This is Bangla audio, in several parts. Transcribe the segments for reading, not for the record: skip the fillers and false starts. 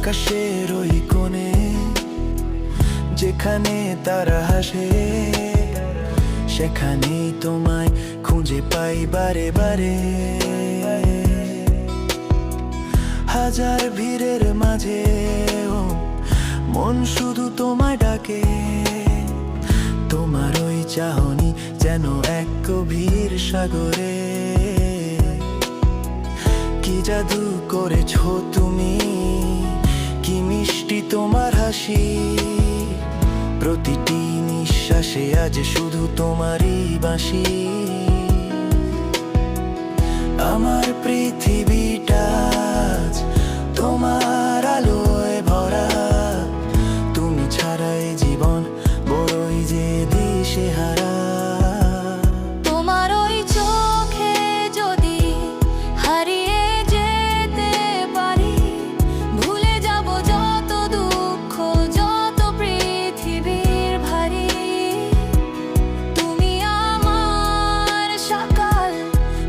আকাশের ওই কোণে যেখানে তারা হাসে, সেখানেই তোমায় খুঁজে পাই বারে বারে। হাজার ভিড়ের মাঝেও মন শুধু তোমায় ডাকে। তোমার ওই চাহনি যেন এক গভীর সাগরে। কি জাদু করেছো তুমি, কি মিষ্টি তোমার হাসি। প্রতিটি নিঃশ্বাসে আজ শুধু তোমারই বাঁশি। আমার পৃথিবীটা আজ তোমার আলোয় ভরা। তুমি ছাড়া এই জীবন বড়ই যে দিশেহারা। তোমার ওই চোখে যদি হারিয়ে যেতে পারি, ভুলে যাব যত দুঃখ, যত পৃথিবীর ভারী। তুমি আমার সকাল,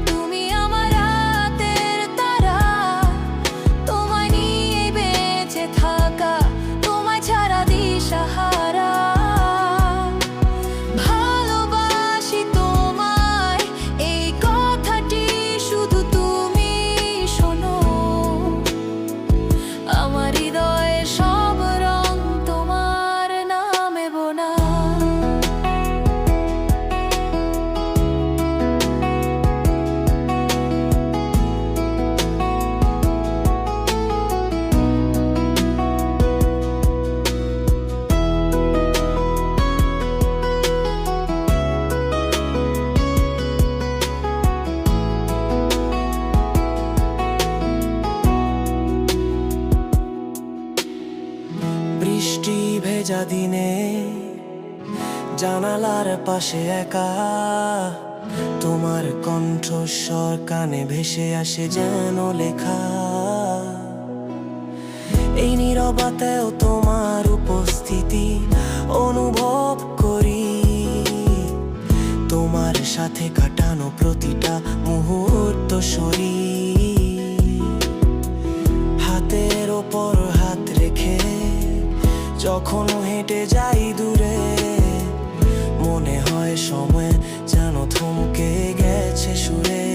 তুমি আমার রাতের তারা। তোমায় নিয়ে বেঁচে থাকা, তোমায় ছাড়া দিশাহারা। ভালোবাসি তোমায়, এই কথাটি শুধু তুমি শোনো। আমার হৃদয়ের সব রং তোমার নামে বোনা। বৃষ্টি ভেজা দিনে জানালার পাশে একা, তোমার কণ্ঠস্বর কানে ভেসে আসে যেন লেখা। এই নীরবতায়ও তোমার উপস্থিতি অনুভব করি। তোমার সাথে কাটানো প্রতিটা মুহূর্ত সরি। হাতের ওপর হাত রেখে যখন হেঁটে যাই দূরে, মনে হয় সময় যেন থমকে গেছে সুরে।